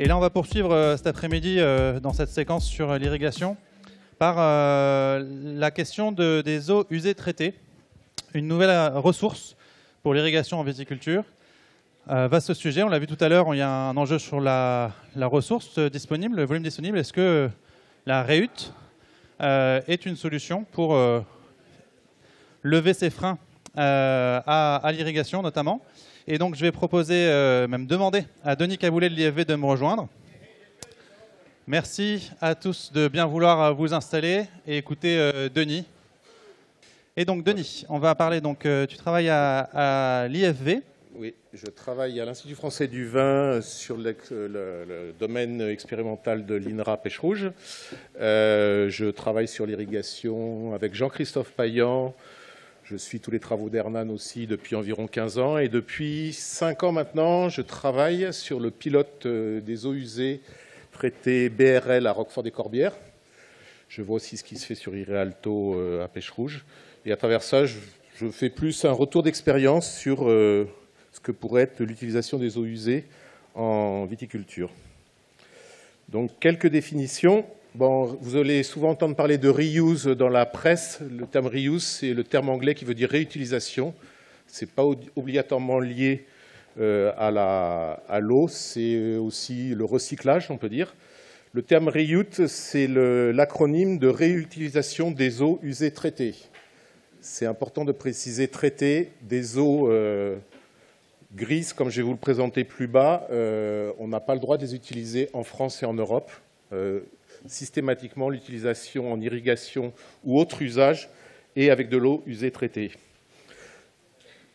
Et là, on va poursuivre cet après-midi dans cette séquence sur l'irrigation par la question des eaux usées traitées, une nouvelle ressource pour l'irrigation en viticulture. Vaste sujet, on l'a vu tout à l'heure, il y a un enjeu sur la ressource disponible, le volume disponible. Est-ce que la REUT est une solution pour lever ces freins à l'irrigation notamment? Et donc, je vais proposer, même demander à Denis Caboulet de l'IFV de me rejoindre. Merci à tous de bien vouloir vous installer et écouter Denis. Et donc, Denis, on va parler, donc, tu travailles à l'IFV. Oui, je travaille à l'Institut français du vin sur le domaine expérimental de l'INRA Pêche Rouge. Je travaille sur l'irrigation avec Jean-Christophe Payan. Je suis tous les travaux d'Hernan aussi depuis environ 15 ans. Et depuis 5 ans maintenant, je travaille sur le pilote des eaux usées traitées BRL à Roquefort-des-Corbières. Je vois aussi ce qui se fait sur Irréalto à Pêche Rouge. Et à travers ça, je fais plus un retour d'expérience sur ce que pourrait être l'utilisation des eaux usées en viticulture. Donc, quelques définitions. Bon, vous allez souvent entendre parler de reuse dans la presse. Le terme reuse, c'est le terme anglais qui veut dire réutilisation. Ce n'est pas obligatoirement lié à l'eau, c'est aussi le recyclage, on peut dire. Le terme reuse, c'est l'acronyme de réutilisation des eaux usées traitées. C'est important de préciser traitées, des eaux grises, comme je vais vous le présenter plus bas. On n'a pas le droit de les utiliser en France et en Europe. Systématiquement, l'utilisation en irrigation ou autre usage est avec de l'eau usée traitée.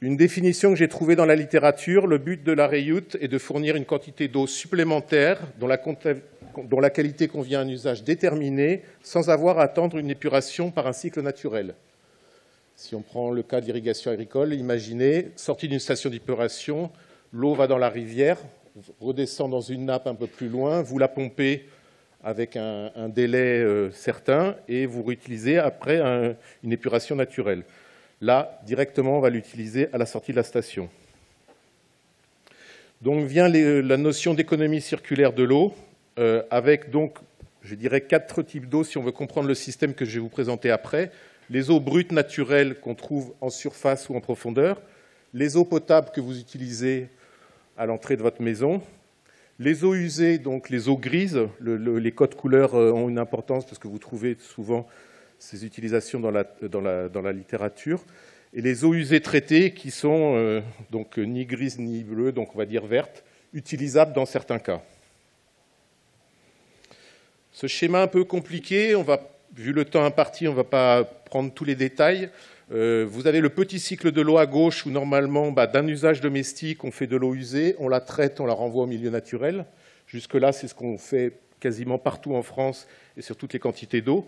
Une définition que j'ai trouvée dans la littérature, le but de la REUT est de fournir une quantité d'eau supplémentaire dont la qualité convient à un usage déterminé sans avoir à attendre une épuration par un cycle naturel. Si on prend le cas d'irrigation agricole, imaginez, sortie d'une station d'épuration, l'eau va dans la rivière, redescend dans une nappe un peu plus loin, vous la pompez avec un délai certain et vous réutilisez après une épuration naturelle. Là, directement, on va l'utiliser à la sortie de la station. Donc vient la notion d'économie circulaire de l'eau, avec donc, je dirais, 4 types d'eau si on veut comprendre le système que je vais vous présenter après. Les eaux brutes naturelles qu'on trouve en surface ou en profondeur, les eaux potables que vous utilisez à l'entrée de votre maison, les eaux usées, donc les eaux grises, les codes couleurs ont une importance parce que vous trouvez souvent ces utilisations dans la littérature, et les eaux usées traitées qui sont donc ni grises ni bleues, donc on va dire vertes, utilisables dans certains cas. Ce schéma un peu compliqué, vu le temps imparti, on ne va pas prendre tous les détails. Vous avez le petit cycle de l'eau à gauche où normalement, d'un usage domestique, on fait de l'eau usée, on la traite, on la renvoie au milieu naturel. Jusque-là, c'est ce qu'on fait quasiment partout en France et sur toutes les quantités d'eau.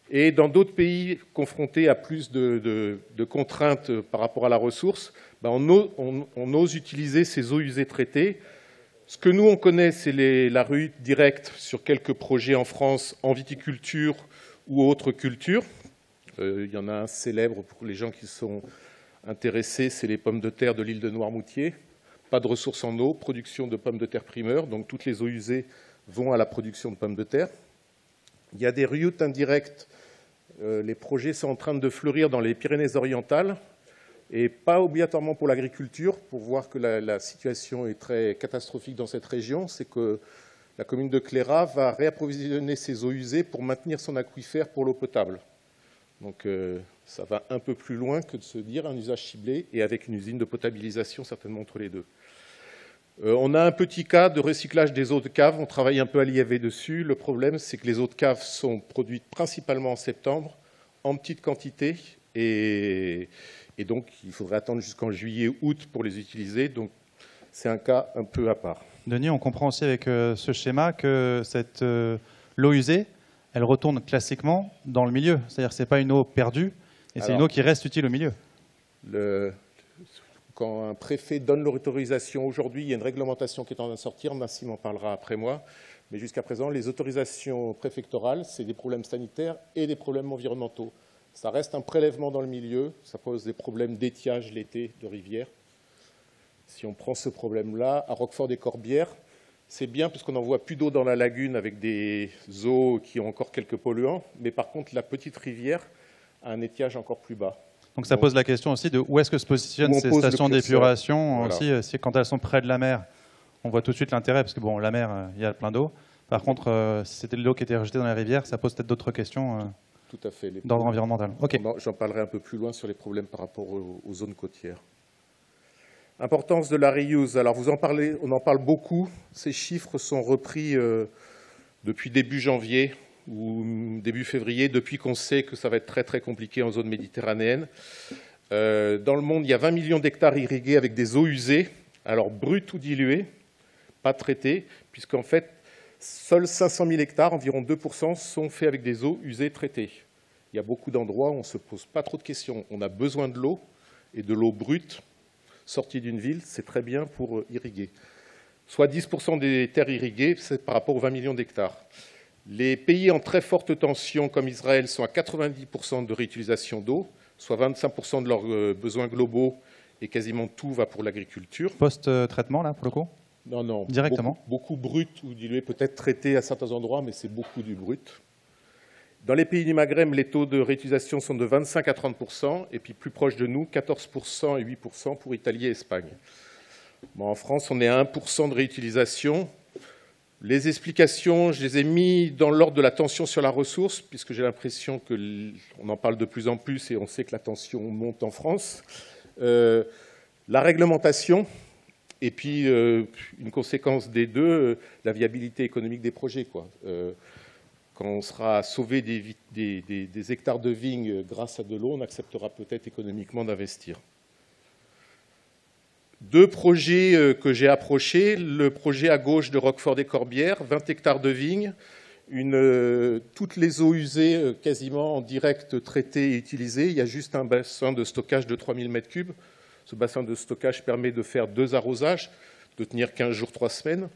Et dans d'autres pays confrontés à plus de contraintes par rapport à la ressource, on ose utiliser ces eaux usées traitées. Ce que nous, on connaît, c'est la REUT directe sur quelques projets en France en viticulture ou autres cultures. Il y en a un célèbre pour les gens qui sont intéressés, c'est les pommes de terre de l'île de Noirmoutier. Pas de ressources en eau, production de pommes de terre primeur, donc toutes les eaux usées vont à la production de pommes de terre. Il y a des REUT indirectes, les projets sont en train de fleurir dans les Pyrénées-Orientales, et pas obligatoirement pour l'agriculture, pour voir que la situation est très catastrophique dans cette région, c'est que la commune de Cléra va réapprovisionner ses eaux usées pour maintenir son aquifère pour l'eau potable. Donc ça va un peu plus loin que de se dire un usage ciblé et avec une usine de potabilisation certainement entre les deux. On a un petit cas de recyclage des eaux de cave, on travaille un peu à l'IFV dessus. Le problème, c'est que les eaux de cave sont produites principalement en septembre, en petite quantité, et donc il faudrait attendre jusqu'en juillet-août pour les utiliser. Donc c'est un cas un peu à part. Denis, on comprend aussi avec ce schéma que l'eau usée, elle retourne classiquement dans le milieu. C'est-à-dire que ce n'est pas une eau perdue, et c'est une eau qui reste utile au milieu. quand un préfet donne l'autorisation, aujourd'hui, il y a une réglementation qui est en train de sortir, Nassim en parlera après moi, mais jusqu'à présent, les autorisations préfectorales, c'est des problèmes sanitaires et des problèmes environnementaux. Ça reste un prélèvement dans le milieu, ça pose des problèmes d'étiage l'été de rivières. Si on prend ce problème-là, à Roquefort-des-Corbières, c'est bien puisqu'on n'envoie plus d'eau dans la lagune avec des eaux qui ont encore quelques polluants, mais par contre, la petite rivière a un étiage encore plus bas. Donc ça pose la question aussi de où est-ce que se positionnent ces stations d'épuration. Voilà. Aussi, si quand elles sont près de la mer, on voit tout de suite l'intérêt, parce que bon, la mer, il y a plein d'eau. Par contre, si c'était de l'eau qui était rejetée dans la rivière, ça pose peut-être d'autres questions tout à fait. d'ordre environnemental. Okay. J'en parlerai un peu plus loin sur les problèmes par rapport aux zones côtières. Importance de la reuse. Alors on en parle beaucoup. Ces chiffres sont repris depuis début janvier ou début février, depuis qu'on sait que ça va être très très compliqué en zone méditerranéenne. Dans le monde, il y a 20 millions d'hectares irrigués avec des eaux usées, alors brutes ou diluées, pas traitées, puisqu'en fait, seuls 500 000 hectares, environ 2%, sont faits avec des eaux usées traitées. Il y a beaucoup d'endroits où on ne se pose pas trop de questions. On a besoin de l'eau, et de l'eau brute, sortie d'une ville, c'est très bien pour irriguer. Soit 10% des terres irriguées, c'est par rapport aux 20 millions d'hectares. Les pays en très forte tension, comme Israël, sont à 90% de réutilisation d'eau, soit 25% de leurs besoins globaux, et quasiment tout va pour l'agriculture. Post-traitement, là, pour le coup? Non. Directement. Beaucoup brut ou dilué, peut-être traité à certains endroits, mais c'est beaucoup du brut. Dans les pays du Maghreb, les taux de réutilisation sont de 25 à 30%, et puis plus proche de nous, 14% et 8% pour Italie et Espagne. Bon, en France, on est à 1% de réutilisation. Les explications, je les ai mis dans l'ordre de la tension sur la ressource, puisque j'ai l'impression qu'on en parle de plus en plus et on sait que la tension monte en France. La réglementation, et puis une conséquence des deux, la viabilité économique des projets, quoi. Quand on sera sauvé des hectares de vignes grâce à de l'eau, on acceptera peut-être économiquement d'investir. Deux projets que j'ai approchés. Le projet à gauche de Roquefort-des-Corbières, 20 hectares de vignes, toutes les eaux usées quasiment en direct traitées et utilisées. Il y a juste un bassin de stockage de 3000 m3. Ce bassin de stockage permet de faire 2 arrosages, de tenir 15 jours, 3 semaines.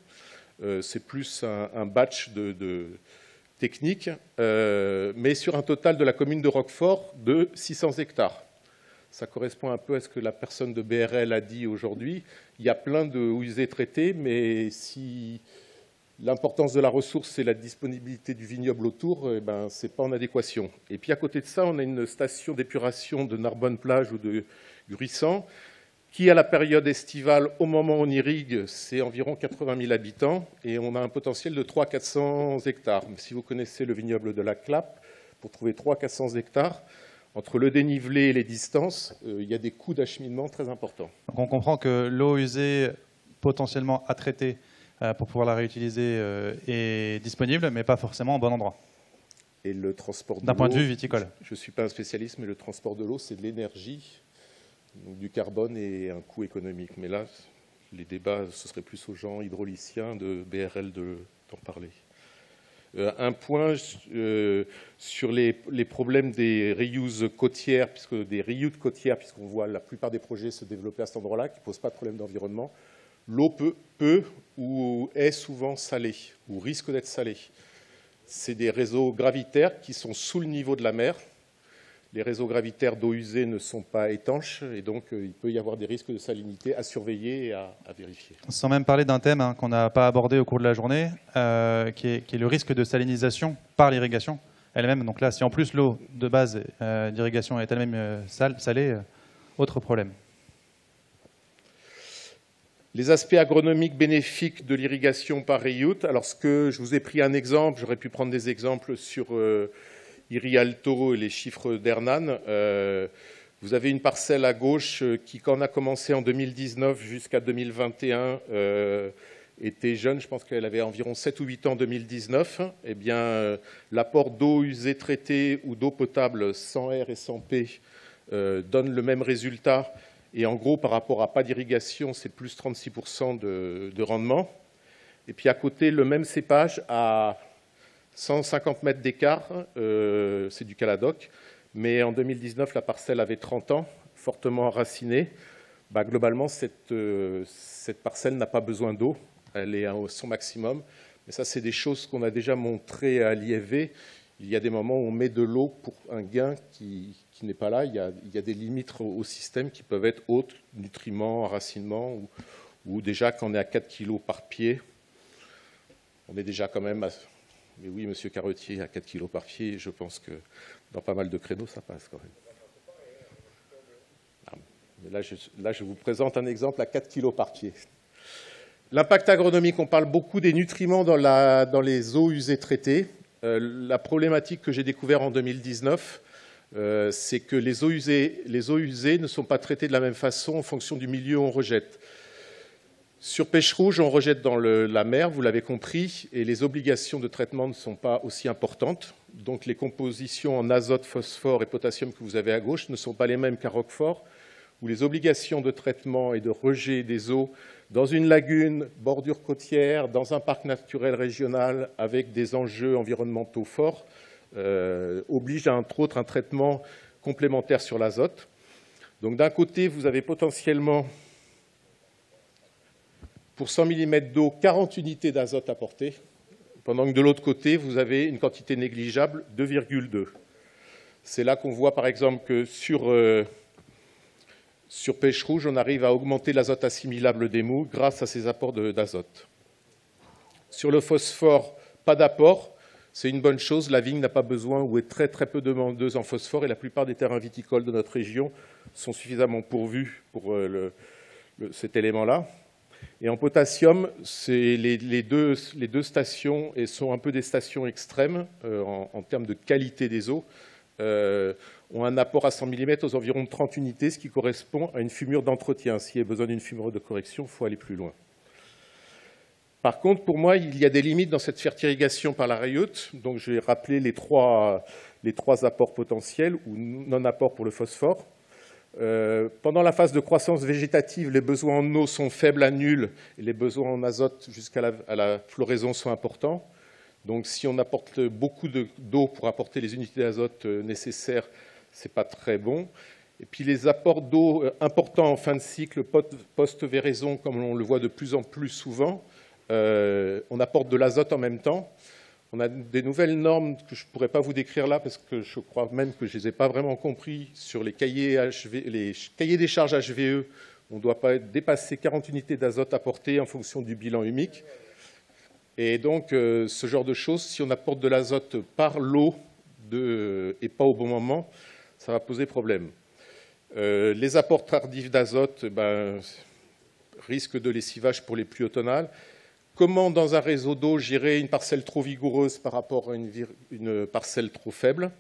C'est plus un batch technique, mais sur un total de la commune de Roquefort de 600 hectares. Ça correspond un peu à ce que la personne de BRL a dit aujourd'hui. Il y a plein de eaux usées traitées, mais si l'importance de la ressource, c'est la disponibilité du vignoble autour, eh ben, ce n'est pas en adéquation. Et puis à côté de ça, on a une station d'épuration de Narbonne-Plage ou de Gruissant, qui à la période estivale, au moment où on irrigue, c'est environ 80 000 habitants, et on a un potentiel de 300 à 400 hectares. Si vous connaissez le vignoble de la Clappe, pour trouver 300 à 400 hectares, entre le dénivelé et les distances, il y a des coûts d'acheminement très importants. Donc on comprend que l'eau usée potentiellement à traiter pour pouvoir la réutiliser est disponible, mais pas forcément au bon endroit. Et le transport de l'eau, d'un point de vue viticole. Je ne suis pas un spécialiste, mais le transport de l'eau, c'est de l'énergie, du carbone et un coût économique. Mais là, les débats, ce serait plus aux gens hydrauliciens de BRL d'en parler. Un point sur les problèmes des reuses côtières, puisqu'on voit la plupart des projets se développer à cet endroit-là, qui ne posent pas de problème d'environnement. L'eau peut ou est souvent salée, ou risque d'être salée. C'est des réseaux gravitaires qui sont sous le niveau de la mer. Les réseaux gravitaires d'eau usée ne sont pas étanches, et donc il peut y avoir des risques de salinité à surveiller et à vérifier. Sans même parler d'un thème qu'on n'a pas abordé au cours de la journée, qui est le risque de salinisation par l'irrigation elle-même. Donc là, si en plus l'eau de base d'irrigation est elle-même salée, autre problème. Les aspects agronomiques bénéfiques de l'irrigation par reuse. Alors, je vous ai pris un exemple, j'aurais pu prendre des exemples sur Irialto et les chiffres d'Hernan. Vous avez une parcelle à gauche qui, quand on a commencé en 2019 jusqu'à 2021, était jeune. Je pense qu'elle avait environ 7 ou 8 ans en 2019. Eh bien, l'apport d'eau usée traitée ou d'eau potable sans R et sans P donne le même résultat. Et en gros, par rapport à pas d'irrigation, c'est plus 36% de rendement. Et puis à côté, le même cépage à 150 mètres d'écart, c'est du Caladoc. Mais en 2019, la parcelle avait 30 ans, fortement enracinée. Globalement, cette parcelle n'a pas besoin d'eau, elle est à son maximum. Mais ça, c'est des choses qu'on a déjà montrées à l'IFV. Il y a des moments où on met de l'eau pour un gain qui n'est pas là. Il y a des limites au système qui peuvent être hautes, nutriments, enracinement, ou déjà quand on est à 4 kg par pied, on est déjà quand même... Mais oui, monsieur Carretier, à 4 kg par pied, je pense que dans pas mal de créneaux, ça passe quand même. Mais là, je vous présente un exemple à 4 kg par pied. L'impact agronomique, on parle beaucoup des nutriments dans les eaux usées traitées. La problématique que j'ai découverte en 2019, c'est que les eaux usées ne sont pas traitées de la même façon en fonction du milieu où on rejette. Sur pêche rouge, on rejette dans la mer, vous l'avez compris, et les obligations de traitement ne sont pas aussi importantes. Donc les compositions en azote, phosphore et potassium que vous avez à gauche ne sont pas les mêmes qu'à Roquefort, où les obligations de traitement et de rejet des eaux dans une lagune, bordure côtière, dans un parc naturel régional avec des enjeux environnementaux forts, obligent entre autres un traitement complémentaire sur l'azote. Donc d'un côté, vous avez potentiellement, pour 100 mm d'eau, 40 unités d'azote apportées, pendant que de l'autre côté, vous avez une quantité négligeable, 2,2. C'est là qu'on voit par exemple que sur pêche rouge, on arrive à augmenter l'azote assimilable des moules grâce à ces apports d'azote. Sur le phosphore, pas d'apport, c'est une bonne chose. La vigne n'a pas besoin ou est très peu demandeuse en phosphore et la plupart des terrains viticoles de notre région sont suffisamment pourvus pour cet élément-là. Et en potassium, les deux stations sont un peu des stations extrêmes en termes de qualité des eaux. Ont un apport à 100 mm aux environs de 30 unités, ce qui correspond à une fumure d'entretien. S'il y a besoin d'une fumure de correction, il faut aller plus loin. Par contre, pour moi, il y a des limites dans cette fertirrigation par la rayoute. Donc, je vais rappeler les trois apports potentiels ou non-apports pour le phosphore. Pendant la phase de croissance végétative, les besoins en eau sont faibles à nuls et les besoins en azote jusqu'à la floraison sont importants. Donc, si on apporte beaucoup d'eau pour apporter les unités d'azote nécessaires, ce n'est pas très bon. Et puis, les apports d'eau importants en fin de cycle, post-véraison, comme on le voit de plus en plus souvent, on apporte de l'azote en même temps. On a des nouvelles normes que je ne pourrais pas vous décrire là, parce que je crois même que je ne les ai pas vraiment compris sur les cahiers des charges HVE. On ne doit pas dépasser 40 unités d'azote apportées en fonction du bilan humique. Et donc, ce genre de choses, si on apporte de l'azote par l'eau et pas au bon moment, ça va poser problème. Les apports tardifs d'azote risquent de lessivage pour les pluies automnales. Comment, dans un réseau d'eau, gérer une parcelle trop vigoureuse par rapport à une parcelle trop faible?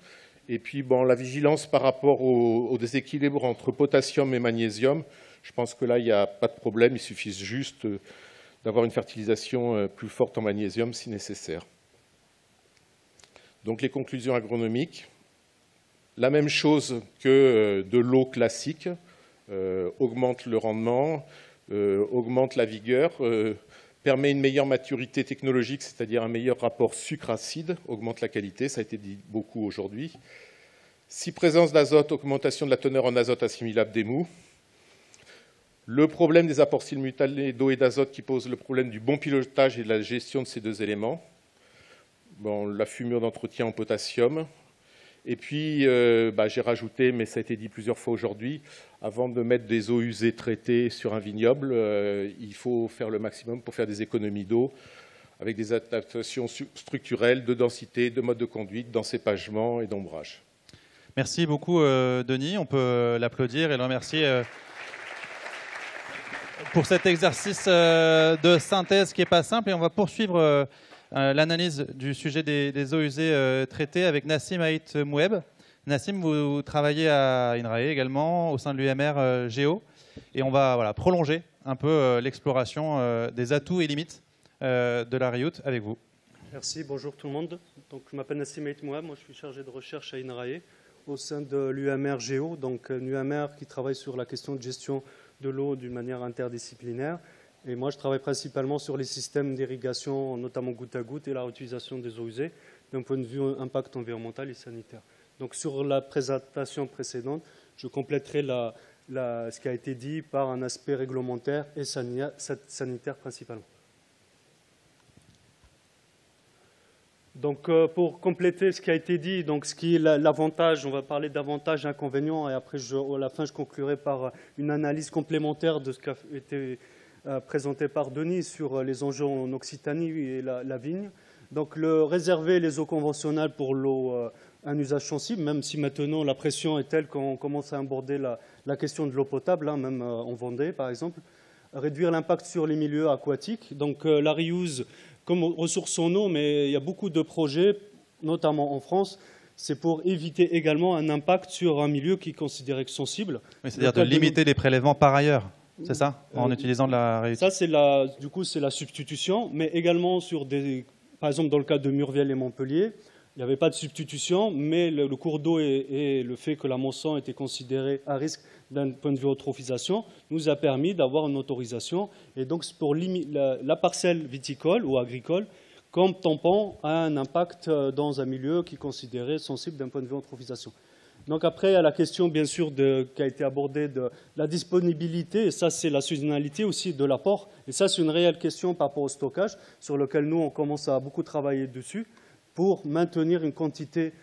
Et puis, la vigilance par rapport au déséquilibre entre potassium et magnésium. Je pense que là, il n'y a pas de problème. Il suffit juste d'avoir une fertilisation plus forte en magnésium si nécessaire. Donc, les conclusions agronomiques. La même chose que de l'eau classique, augmente le rendement, augmente la vigueur, permet une meilleure maturité technologique, c'est-à-dire un meilleur rapport sucre-acide, augmente la qualité, ça a été dit beaucoup aujourd'hui. Si présence d'azote, augmentation de la teneur en azote assimilable des mous. Le problème des apports simultanés d'eau et d'azote qui pose le problème du bon pilotage et de la gestion de ces deux éléments. La fumure d'entretien en potassium. Et puis, j'ai rajouté, mais ça a été dit plusieurs fois aujourd'hui, avant de mettre des eaux usées traitées sur un vignoble, il faut faire le maximum pour faire des économies d'eau, avec des adaptations structurelles, de densité, de mode de conduite, d'encépagement et d'ombrage. Merci beaucoup, Denis. On peut l'applaudir et le remercier pour cet exercice de synthèse qui n'est pas simple. Et on va poursuivre l'analyse du sujet des eaux usées traitées avec Nassim Haït Moueb. Nassim, vous travaillez à INRAE également, au sein de l'UMR Géo. Et on va prolonger un peu l'exploration des atouts et limites de la rayoute avec vous. Merci, bonjour tout le monde. Donc, je m'appelle Nassim Haït Moueb, moi je suis chargé de recherche à INRAE au sein de l'UMR Géo, donc une UMR qui travaille sur la question de gestion de l'eau d'une manière interdisciplinaire. Et moi, je travaille principalement sur les systèmes d'irrigation, notamment goutte à goutte, et la réutilisation des eaux usées, d'un point de vue impact environnemental et sanitaire. Donc, sur la présentation précédente, je compléterai ce qui a été dit par un aspect réglementaire et sanitaire principalement. Donc, pour compléter ce qui a été dit, donc ce qui est l'avantage, on va parler d'avantages et inconvénients, et après, à la fin, je conclurai par une analyse complémentaire de ce qui a été présenté par Denis sur les enjeux en Occitanie et la vigne. Donc, réserver les eaux conventionnelles pour l'eau, un usage sensible, même si maintenant la pression est telle qu'on commence à aborder la question de l'eau potable, hein, même en Vendée, par exemple. Réduire l'impact sur les milieux aquatiques, donc la reuse comme ressource en eau, mais il y a beaucoup de projets, notamment en France, c'est pour éviter également un impact sur un milieu qui est considéré sensible. Oui, c'est-à-dire de limiter les prélèvements par ailleurs, c'est ça, en utilisant de la réutilité. Ça, du coup, c'est la substitution, mais également sur par exemple, dans le cas de Murviel et Montpellier, il n'y avait pas de substitution, mais le cours d'eau et le fait que la moisson était considérée à risque d'un point de vue eutrophisation nous a permis d'avoir une autorisation. Et donc, pour la parcelle viticole ou agricole, comme tampon, a un impact dans un milieu qui est considéré sensible d'un point de vue eutrophisation. Donc après, il y a la question, bien sûr, qui a été abordée de la disponibilité, et ça, c'est la saisonnalité aussi de l'apport. Et ça, c'est une réelle question par rapport au stockage, sur lequel nous, on commence à beaucoup travailler dessus, pour maintenir une quantité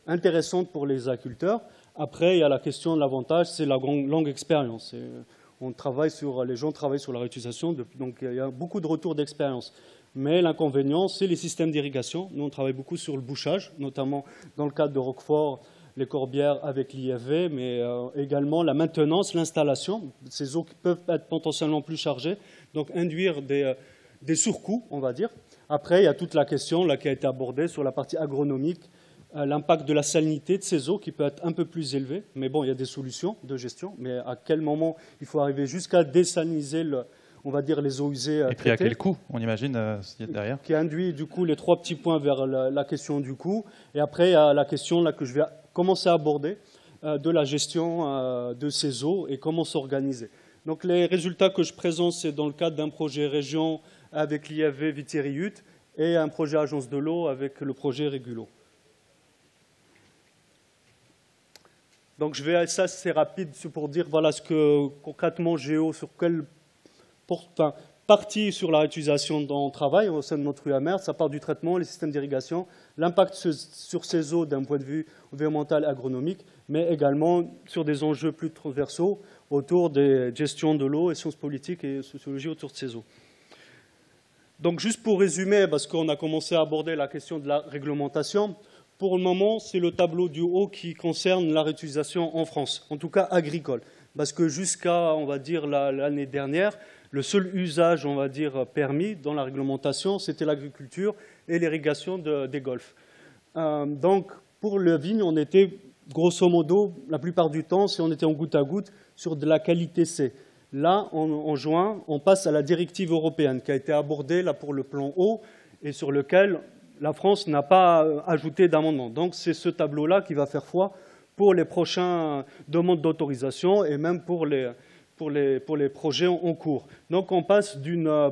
intéressante pour les agriculteurs. Après, il y a la question de l'avantage, c'est la longue expérience. Les gens travaillent sur la réutilisation, donc il y a beaucoup de retours d'expérience. Mais l'inconvénient, c'est les systèmes d'irrigation. Nous, on travaille beaucoup sur le bouchage, notamment dans le cadre de Roquefort, les Corbières avec l'IFV, mais également la maintenance, l'installation. Ces eaux qui peuvent être potentiellement plus chargées, donc induire des surcoûts, on va dire. Après, il y a toute la question là, qui a été abordée sur la partie agronomique, l'impact de la salinité de ces eaux qui peut être un peu plus élevé. Mais bon, il y a des solutions de gestion. Mais à quel moment il faut arriver jusqu'à désaliniser, on va dire, les eaux usées traitées. Et puis à quel coût, on imagine, derrière. Qui induit du coup les 3 petits points vers la question du coût. Et après, il y a la question là, que je vais commencer à aborder de la gestion de ces eaux et comment s'organiser. Donc les résultats que je présente, c'est dans le cadre d'un projet région avec l'IFV Vitériut et un projet agence de l'eau avec le projet Régulo. Donc ça c'est rapide pour dire voilà ce que concrètement Géo, sur quelle partie sur la réutilisation dont on travaille au sein de notre UAMR, ça part du traitement, les systèmes d'irrigation, l'impact sur ces eaux d'un point de vue environnemental et agronomique, mais également sur des enjeux plus transversaux autour des gestions de l'eau et sciences politiques et sociologie autour de ces eaux. Donc juste pour résumer, parce qu'on a commencé à aborder la question de la réglementation, pour le moment, c'est le tableau du haut qui concerne la réutilisation en France, en tout cas agricole. Parce que jusqu'à, on va dire, l'année dernière, le seul usage, on va dire, permis dans la réglementation, c'était l'agriculture et l'irrigation des golfs. Donc, pour le vigne, on était, grosso modo, la plupart du temps, si on était en goutte à goutte, sur de la qualité C. Là, en juin, on passe à la directive européenne qui a été abordée là, pour le plan eau et sur lequel la France n'a pas ajouté d'amendement. Donc, c'est ce tableau-là qui va faire foi pour les prochaines demandes d'autorisation et même pour les projets en cours. Donc, on passe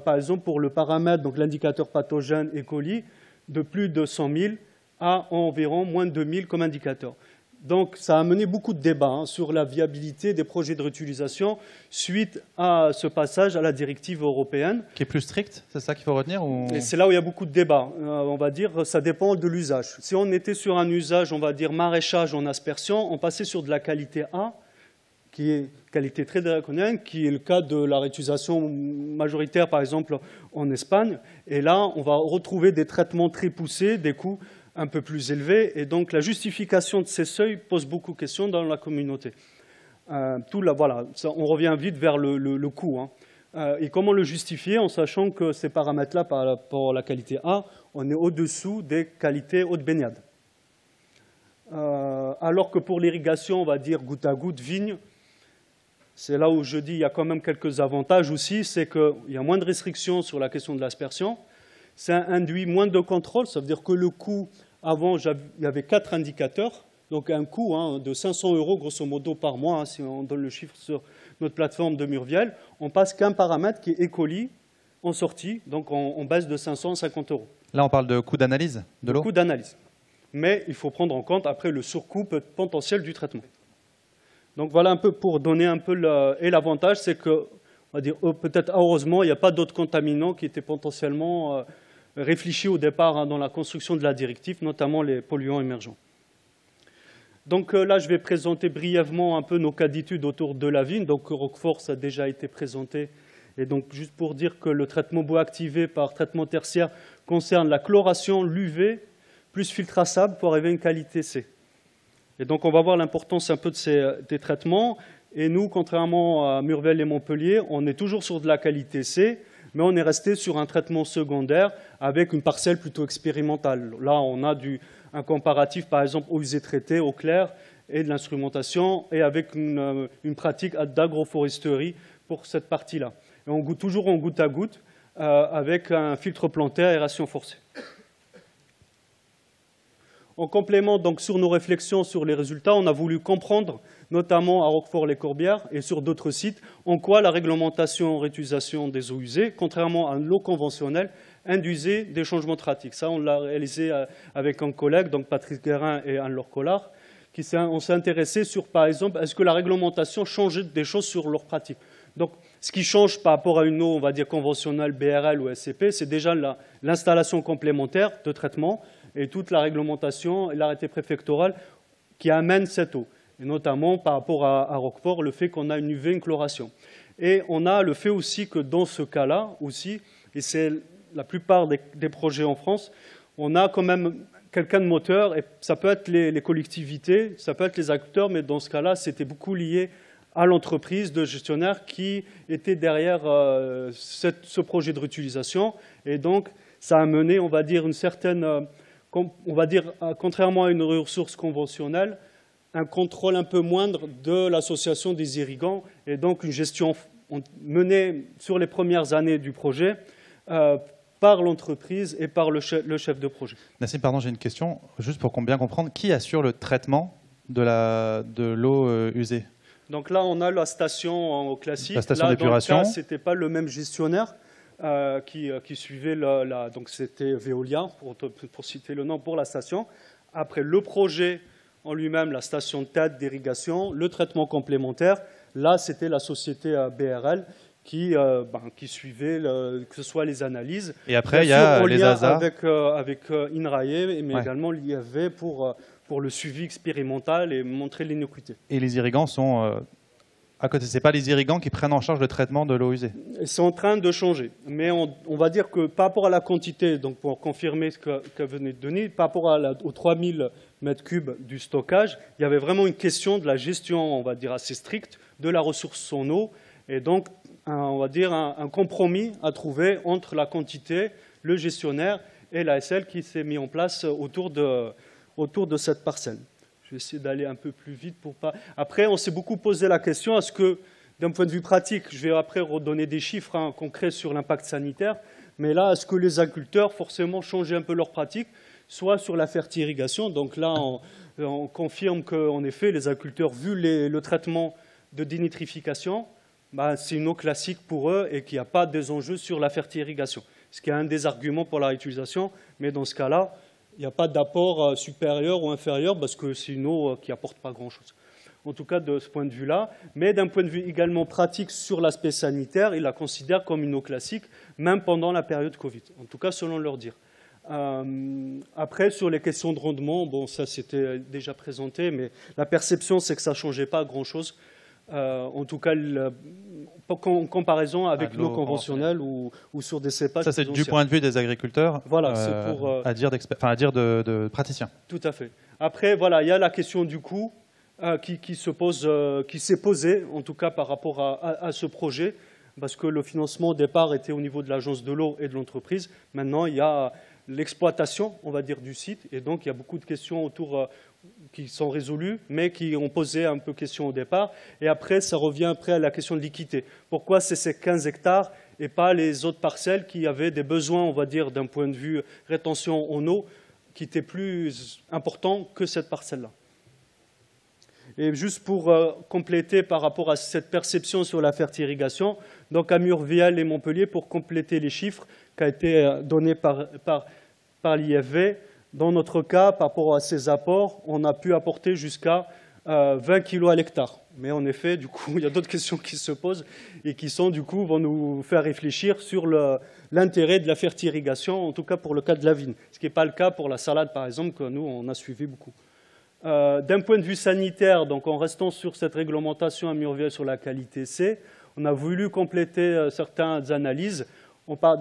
par exemple, pour le paramètre, donc l'indicateur pathogène E. coli, de plus de 100 000 à environ moins de 2 000 comme indicateur. Donc, ça a amené beaucoup de débats sur la viabilité des projets de réutilisation suite à ce passage à la directive européenne. Qui est plus stricte, c'est ça qu'il faut retenir ou... Et c'est là où il y a beaucoup de débats. On va dire, ça dépend de l'usage. Si on était sur un usage, on va dire, maraîchage en aspersion, on passait sur de la qualité A, qui est qualité très draconienne, qui est le cas de la réutilisation majoritaire, par exemple, en Espagne. Et là, on va retrouver des traitements très poussés, des coûts un peu plus élevés. Et donc, la justification de ces seuils pose beaucoup de questions dans la communauté. Voilà, on revient vite vers le coût. Et comment le justifier en sachant que ces paramètres-là, par rapport à la qualité A, on est au-dessous des qualités haute baignade. Alors que pour l'irrigation, on va dire goutte à goutte, vigne, c'est là où je dis qu'il y a quand même quelques avantages aussi, c'est qu'il y a moins de restrictions sur la question de l'aspersion, ça induit moins de contrôle, ça veut dire que le coût, avant, il y avait 4 indicateurs, donc un coût de 500 € grosso modo par mois, si on donne le chiffre sur notre plateforme de Murviel, on passe qu'un paramètre qui est E. coli en sortie, donc on baisse de 550 €. Là, on parle de coût d'analyse de l'eau ? Coût d'analyse. Mais il faut prendre en compte après le surcoût potentiel du traitement. Donc voilà un peu pour donner un peu et l'avantage, c'est que, on va dire, peut-être heureusement, il n'y a pas d'autres contaminants qui étaient potentiellement réfléchis au départ dans la construction de la directive, notamment les polluants émergents. Donc là, je vais présenter brièvement un peu nos cas d'études autour de la vigne. Donc Roquefort, ça a déjà été présenté. Et donc juste pour dire que le traitement bioactivé par traitement tertiaire concerne la chloration, l'UV, plus filtre à sable pour arriver à une qualité C. Et donc on va voir l'importance un peu des traitements. Et nous, contrairement à Murvel et Montpellier, on est toujours sur de la qualité C, mais on est resté sur un traitement secondaire avec une parcelle plutôt expérimentale. Là, on a un comparatif, par exemple, aux usés traités, au clair, et de l'instrumentation, et avec une pratique d'agroforesterie pour cette partie-là. Et on goûte toujours en goutte à goutte, avec un filtre plantaire aération forcée. En complément donc, sur nos réflexions sur les résultats, on a voulu comprendre, notamment à Roquefort-les-Corbières et sur d'autres sites, en quoi la réglementation en réutilisation des eaux usées, contrairement à l'eau conventionnelle, induisait des changements pratiques. Ça, on l'a réalisé avec un collègue, donc Patrice Guérin et Anne-Laure Collard, on s'est intéressé sur, par exemple, est-ce que la réglementation changeait des choses sur leurs pratiques. Donc, ce qui change par rapport à une eau, on va dire, conventionnelle, BRL ou SCP, c'est déjà l'installation complémentaire de traitement et toute la réglementation et l'arrêté préfectoral qui amène cette eau. Et notamment par rapport à Roquefort, le fait qu'on a une UV, une chloration. Et on a le fait aussi que dans ce cas-là aussi, et c'est la plupart des projets en France, on a quand même quelqu'un de moteur, et ça peut être les collectivités, ça peut être les acteurs, mais dans ce cas-là, c'était beaucoup lié à l'entreprise de gestionnaire qui était derrière ce projet de réutilisation. Et donc, ça a mené, on va dire, une certaine, on va dire, contrairement à une ressource conventionnelle, un contrôle un peu moindre de l'association des irrigants et donc une gestion menée sur les premières années du projet par l'entreprise et par le chef de projet. Nassim, pardon, j'ai une question, juste pour bien comprendre. Qui assure le traitement de l'eau usée? Donc là, on a la station classique. La station d'épuration. Ce n'était pas le même gestionnaire qui suivait donc c'était Veolia, pour citer le nom, pour la station. Après, le projet en lui-même, la station de tête d'irrigation, le traitement complémentaire, là, c'était la société BRL qui suivait que ce soit les analyses. Et après, il y a les ASA. Avec INRAE, mais également l'IFV pour le suivi expérimental et montrer l'innocuité. Et les irrigants sont à côté. Ce n'est pas les irrigants qui prennent en charge le traitement de l'eau usée. C'est en train de changer. Mais on va dire que par rapport à la quantité, donc pour confirmer ce que venait de donner, par rapport aux 3000 mètres cubes du stockage, il y avait vraiment une question de la gestion, on va dire, assez stricte de la ressource en eau. Et donc, on va dire, un compromis à trouver entre la quantité, le gestionnaire et l'ASL qui s'est mis en place autour de cette parcelle. Je vais essayer d'aller un peu plus vite pour pas... Après, on s'est beaucoup posé la question, est-ce que, d'un point de vue pratique, je vais après redonner des chiffres concrets sur l'impact sanitaire, mais là, est-ce que les agriculteurs, forcément, changeaient un peu leur pratique, soit sur la fertirrigation. Donc là, on confirme qu'en effet, les agriculteurs, vu le traitement de dénitrification, c'est une eau classique pour eux et qu'il n'y a pas des enjeux sur la fertirrigation. Ce qui est un des arguments pour la réutilisation, mais dans ce cas-là, il n'y a pas d'apport supérieur ou inférieur parce que c'est une eau qui n'apporte pas grand-chose. En tout cas, de ce point de vue-là. Mais d'un point de vue également pratique sur l'aspect sanitaire, ils la considèrent comme une eau classique, même pendant la période Covid. En tout cas, selon leur dire. Après, sur les questions de rendement, bon, ça c'était déjà présenté, mais la perception, c'est que ça ne changeait pas grand-chose. En tout cas, en comparaison avec l'eau conventionnelle ou sur des cépages. Ça, c'est du point de vue des agriculteurs, voilà, c'est pour, à dire de praticiens. Tout à fait. Après, voilà, il y a la question du coût qui s'est posée, en tout cas par rapport à ce projet, parce que le financement au départ était au niveau de l'agence de l'eau et de l'entreprise. Maintenant, il y a l'exploitation, on va dire, du site, et donc il y a beaucoup de questions autour qui sont résolues, mais qui ont posé un peu question au départ. Et après, ça revient après à la question de l'équité. Pourquoi c'est ces 15 hectares et pas les autres parcelles qui avaient des besoins, on va dire, d'un point de vue rétention en eau, qui étaient plus importants que cette parcelle-là. Et juste pour compléter par rapport à cette perception sur la fertirrigation, donc à Murviel et Montpellier, pour compléter les chiffres qui ont été donnés par l'IFV, dans notre cas, par rapport à ces apports, on a pu apporter jusqu'à 20 kg à l'hectare Mais en effet, du coup, il y a d'autres questions qui se posent et qui du coup, vont nous faire réfléchir sur l'intérêt de la fertirrigation, en tout cas pour le cas de la vigne, ce qui n'est pas le cas pour la salade, par exemple, que nous, on a suivi beaucoup. D'un point de vue sanitaire, donc en restant sur cette réglementation amurvielle sur la qualité C, on a voulu compléter certaines analyses.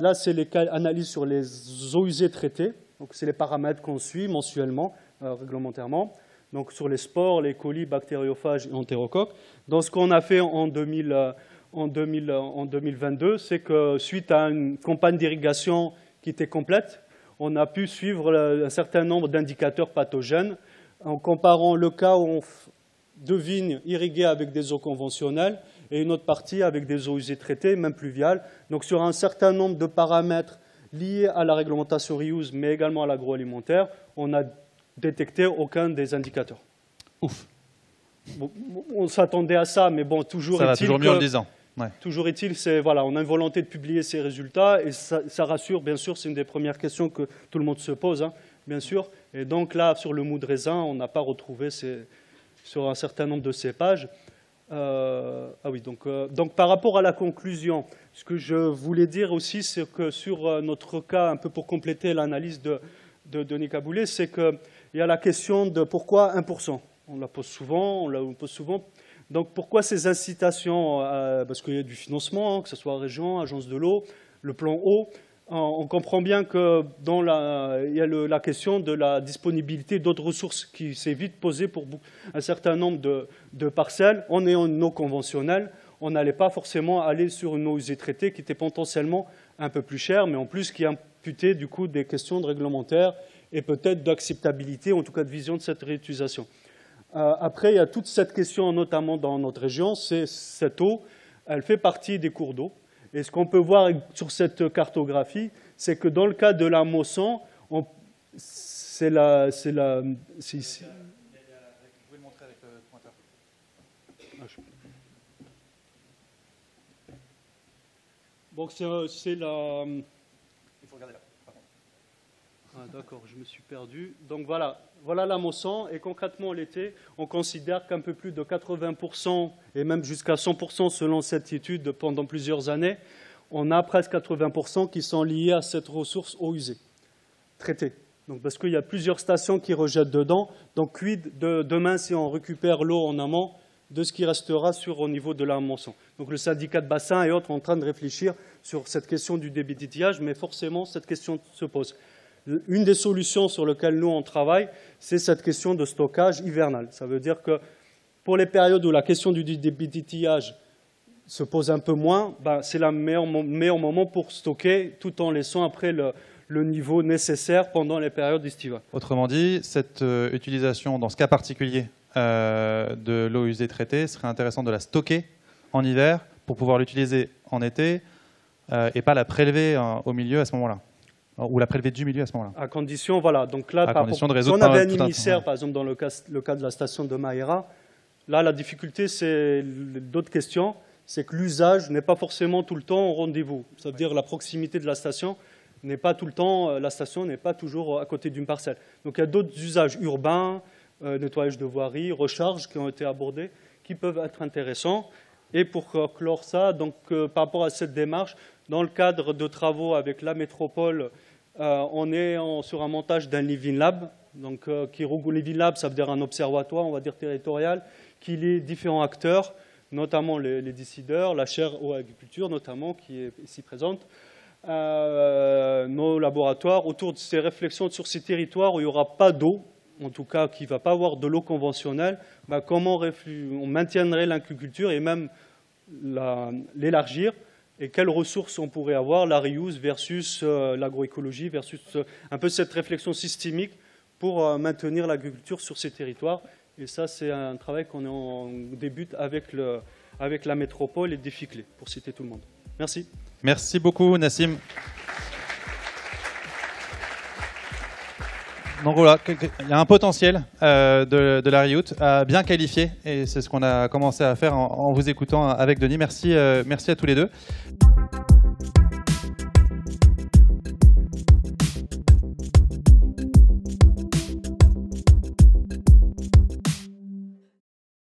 Là, c'est les analyses sur les eaux usées traitées, donc c'est les paramètres qu'on suit mensuellement, réglementairement. Donc sur les spores, les colis, bactériophages et entérocoques. Dans ce qu'on a fait en 2022, c'est que suite à une campagne d'irrigation qui était complète, on a pu suivre un certain nombre d'indicateurs pathogènes en comparant le cas de vignes irriguées avec des eaux conventionnelles et une autre partie avec des eaux usées traitées, même pluviales. Donc sur un certain nombre de paramètres liés à la réglementation reuse, mais également à l'agroalimentaire, on a détecté aucun des indicateurs. Ouf. Bon, on s'attendait à ça, mais bon, toujours ça va toujours mieux en le disant. Ouais. Toujours est-il, voilà, on a une volonté de publier ces résultats et ça rassure, bien sûr, c'est une des premières questions que tout le monde se pose, hein, bien sûr. Et donc là, sur le mou de raisin, on n'a pas retrouvé sur un certain nombre de cépages. Donc par rapport à la conclusion, ce que je voulais dire aussi, c'est que sur notre cas, un peu pour compléter l'analyse de Denis Caboulet, c'est qu'il y a la question de pourquoi 1%. On la pose souvent, Donc pourquoi ces incitations Parce qu'il y a du financement, que ce soit région, agence de l'eau, le plan eau. On comprend bien que il y a la question de la disponibilité d'autres ressources qui s'est vite posée pour un certain nombre de parcelles. On est en eau conventionnelle, on n'allait pas forcément aller sur une eau usée traitée qui était potentiellement un peu plus chère, mais en plus qui imputait du coup des questions de réglementaire et peut-être d'acceptabilité, en tout cas de vision de cette réutilisation. Après, il y a toute cette question, notamment dans notre région, c'est cette eau, elle fait partie des cours d'eau. Et ce qu'on peut voir sur cette cartographie, c'est que dans le cas de la Mosson, c'est ici. Vous pouvez le montrer avec le pointeur. Donc c'est la... Il faut regarder là. D'accord, je me suis perdu. Donc voilà la Mosson. Et concrètement, l'été, on considère qu'un peu plus de 80%, et même jusqu'à 100% selon cette étude pendant plusieurs années, on a presque 80% qui sont liés à cette ressource eau usée, traitée. Donc, parce qu'il y a plusieurs stations qui rejettent dedans. Donc, quid de demain si on récupère l'eau en amont de ce qui restera au niveau de la Mosson. Donc, le syndicat de bassin et autres sont en train de réfléchir sur cette question du débit d'étiage, mais forcément, cette question se pose. Une des solutions sur lesquelles nous, on travaille, c'est cette question de stockage hivernal. Ça veut dire que pour les périodes où la question du débit d'étiage se pose un peu moins, c'est le meilleur moment pour stocker tout en laissant après le niveau nécessaire pendant les périodes estivales. Autrement dit, cette utilisation, dans ce cas particulier de l'eau usée traitée, serait intéressant de la stocker en hiver pour pouvoir l'utiliser en été et pas la prélever au milieu à ce moment-là. Ou la prélever du milieu à ce moment-là. À condition, voilà. Donc là, de si on avait un émissaire, par exemple, dans le cas de la station de Maïra, là, la difficulté, c'est d'autres questions. C'est que l'usage n'est pas forcément tout le temps au rendez-vous. Ça veut dire la proximité de la station n'est pas tout le temps, la station n'est pas toujours à côté d'une parcelle. Donc il y a d'autres usages urbains, nettoyage de voirie, recharge qui ont été abordés, qui peuvent être intéressants. Et pour clore ça, donc, par rapport à cette démarche, dans le cadre de travaux avec la métropole, on est sur un montage d'un Living Lab. Donc, Living Lab, ça veut dire un observatoire, on va dire territorial, qui lie différents acteurs, notamment les décideurs, la chaire eau agriculture notamment, qui est ici présente, nos laboratoires, autour de ces réflexions sur ces territoires où il n'y aura pas d'eau, en tout cas qui ne va pas avoir de l'eau conventionnelle, comment on maintiendrait l'agriculture et même l'élargir, et quelles ressources on pourrait avoir, la reuse versus l'agroécologie, versus un peu cette réflexion systémique pour maintenir l'agriculture sur ces territoires. Et ça, c'est un travail qu'on débute avec la métropole et Déficlé, pour citer tout le monde. Merci. Merci beaucoup, Nassim. Donc voilà, il y a un potentiel de la RIOUT bien qualifié, et c'est ce qu'on a commencé à faire en vous écoutant avec Denis. Merci à tous les deux.